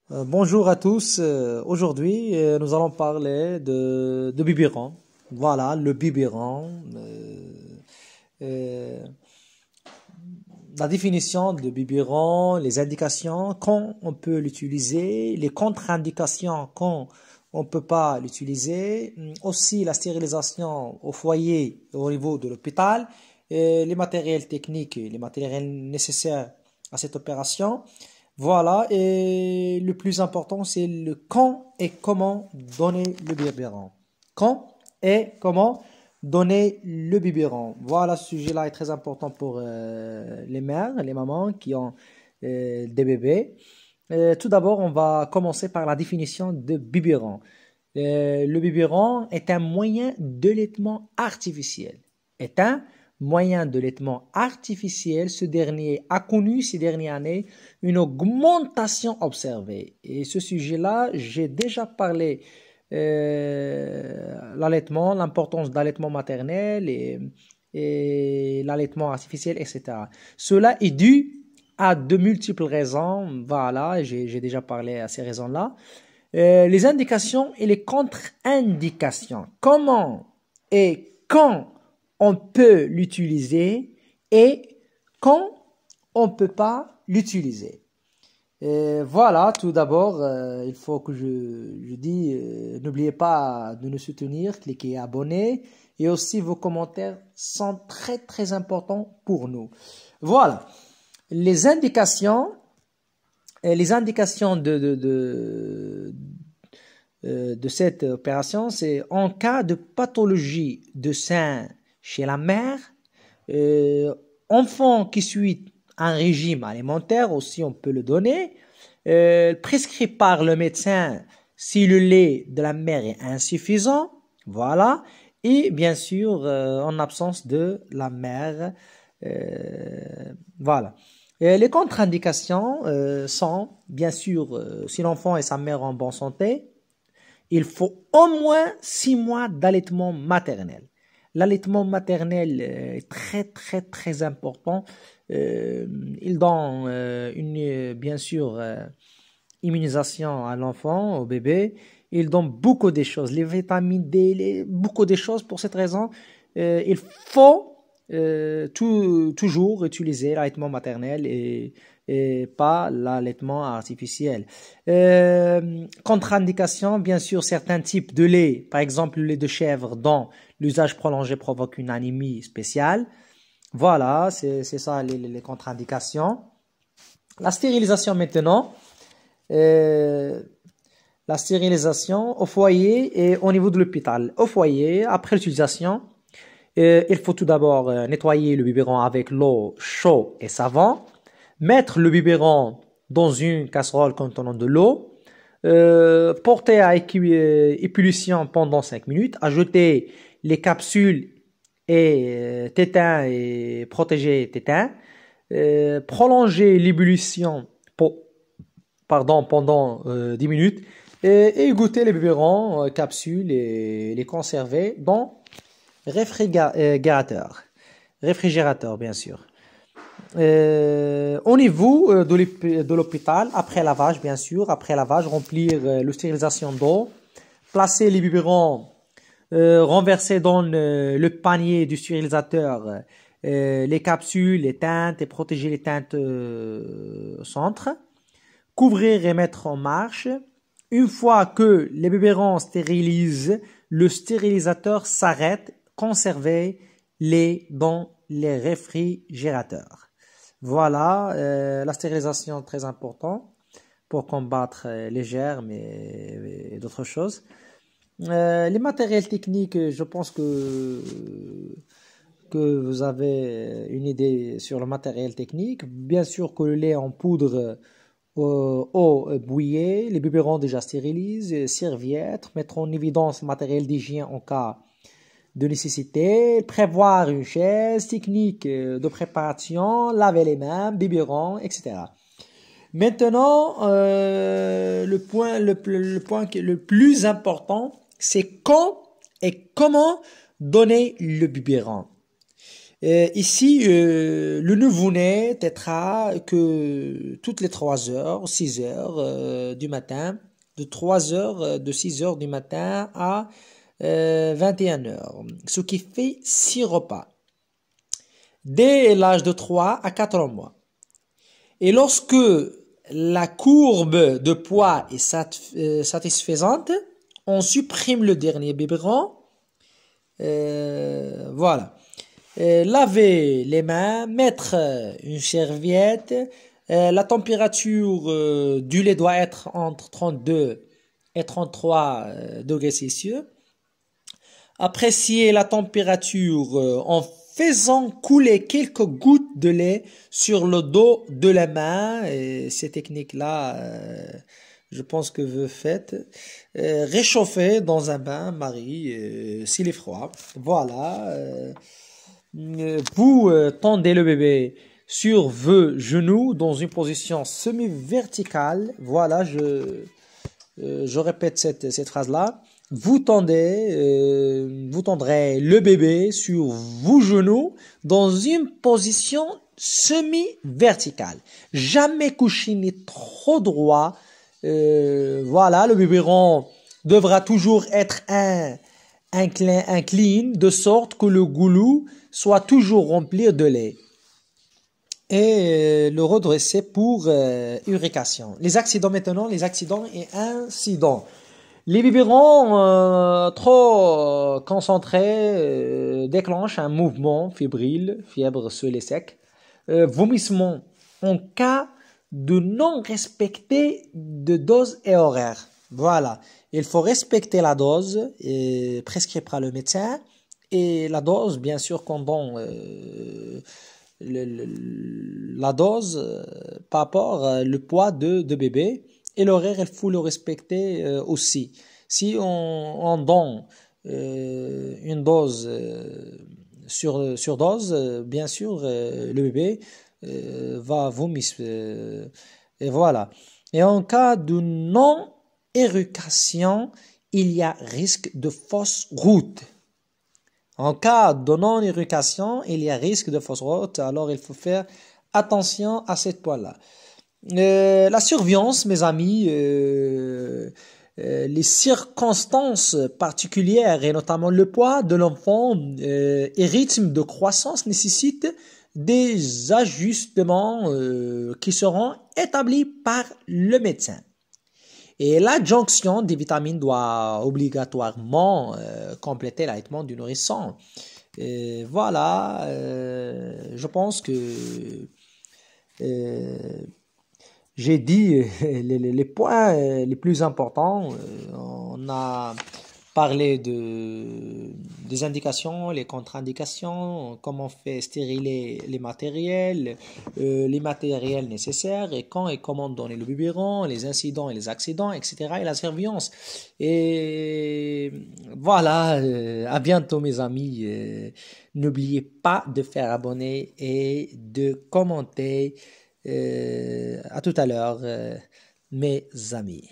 Bonjour à tous. Aujourd'hui, nous allons parler de biberon. Voilà, le biberon. Euh, la définition de biberon, les indications, quand on peut l'utiliser, les contre-indications quand on ne peut pas l'utiliser, aussi la stérilisation au foyer et au niveau de l'hôpital, et les matériels techniques, et les matériels nécessaires à cette opération. Voilà, et le plus important, c'est le quand et comment donner le biberon. Quand et comment donner le biberon. Voilà, ce sujet-là est très important pour les mères, les mamans qui ont des bébés. Tout d'abord, on va commencer par la définition de biberon. Le biberon est un moyen d'allaitement artificiel. Est un moyen de laitement artificiel. Ce dernier a connu ces dernières années une augmentation observée. Et ce sujet-là, j'ai déjà parlé l'allaitement, l'importance d'allaitement maternel et l'allaitement artificiel, etc. Cela est dû à de multiples raisons. Voilà, j'ai déjà parlé à ces raisons-là. Les indications et les contre-indications. Comment et quand on peut l'utiliser et quand on ne peut pas l'utiliser. Voilà, tout d'abord, il faut que je dise, n'oubliez pas de nous soutenir, cliquez abonner et aussi vos commentaires sont très très importants pour nous. Voilà, les indications de cette opération, c'est en cas de pathologie de sein chez la mère, enfant qui suit un régime alimentaire aussi, on peut le donner, prescrit par le médecin si le lait de la mère est insuffisant, voilà, et bien sûr en absence de la mère, voilà. Les contre-indications sont, bien sûr, si l'enfant et sa mère en bonne santé, il faut au moins 6 mois d'allaitement maternel. L'allaitement maternel est très très très important. Il donne bien sûr immunisation à l'enfant, au bébé. Il donne beaucoup de choses, les vitamines D, beaucoup de choses. Pour cette raison, il faut toujours utiliser l'allaitement maternel et pas l'allaitement artificiel. Contre-indication, bien sûr, certains types de lait, par exemple le lait de chèvre dont l'usage prolongé provoque une anémie spéciale. Voilà, c'est ça les contre-indications. La stérilisation maintenant. La stérilisation au foyer et au niveau de l'hôpital. Au foyer, après l'utilisation, il faut tout d'abord nettoyer le biberon avec l'eau chaude et savon, mettre le biberon dans une casserole contenant de l'eau, porter à ébullition pendant 5 minutes, ajouter les capsules et tétins et protéger tétins, prolonger l'ébullition pendant 10 minutes et égoutter les biberons, capsules et les conserver dans réfrigérateur bien sûr. Au niveau de l'hôpital, après lavage bien sûr, après lavage, remplir la stérilisation d'eau, placer les biberons, renverser dans le panier du stérilisateur les capsules, les teintes et protéger les teintes au centre. Couvrir et mettre en marche. Une fois que les biberons stérilisent, le stérilisateur s'arrête, conserver les dans les réfrigérateurs. Voilà, la stérilisation est très importante pour combattre les germes et d'autres choses. Les matériels techniques, je pense que vous avez une idée sur le matériel technique. Bien sûr que le lait en poudre eau bouillée, les biberons déjà stérilisés, serviettes, mettre en évidence le matériel d'hygiène en cas de nécessité, prévoir une chaise, technique de préparation, laver les mains, biberon, etc. Maintenant, le point qui est le plus important, c'est quand et comment donner le biberon. Ici, le nouveau-né tétera que toutes les 3 heures, 6 heures du matin, de 3 heures, de 6 heures du matin à 21 heures, ce qui fait 6 repas, dès l'âge de 3 à 4 mois. Et lorsque la courbe de poids est satisfaisante, on supprime le dernier biberon. Voilà. Laver les mains, mettre une serviette. La température du lait doit être entre 32 et 33 degrés Celsius. Apprécier la température en faisant couler quelques gouttes de lait sur le dos de la main. Et ces techniques-là, je pense que vous faites. Réchauffer dans un bain-marie s'il est froid. Voilà. Vous tendez le bébé sur vos genoux dans une position semi-verticale. Voilà, je répète cette phrase-là. Vous tendrez le bébé sur vos genoux dans une position semi-verticale. Jamais couché ni trop droit. Voilà, le biberon devra toujours être incline de sorte que le goulot soit toujours rempli de lait. Et le redresser pour irrigation. Les accidents maintenant, les accidents et incidents. Les biberons trop concentrés déclenchent un mouvement fébrile, fièvre seul et sec, vomissement en cas de non-respecter de dose et horaire. Voilà, il faut respecter la dose prescrite par le médecin et la dose, bien sûr, pendant la dose par rapport le poids de bébé. Et l'horaire, il faut le respecter aussi. Si on donne une dose sur dose, bien sûr, le bébé va vomir. Et voilà. Et en cas de non-éducation, il y a risque de fausse route. En cas de non-éducation, il y a risque de fausse route. Alors, il faut faire attention à cette point-là. La surveillance, mes amis, les circonstances particulières et notamment le poids de l'enfant et rythme de croissance nécessitent des ajustements qui seront établis par le médecin. Et l'adjonction des vitamines doit obligatoirement compléter l'allaitement du nourrisson. Voilà, je pense que j'ai dit les points les plus importants. On a parlé des indications, les contre-indications, comment faire stériler les matériels nécessaires, et quand et comment donner le biberon, les incidents et les accidents, etc. et la surveillance. Et voilà, à bientôt mes amis. N'oubliez pas de faire abonner et de commenter. À tout à l'heure, mes amis.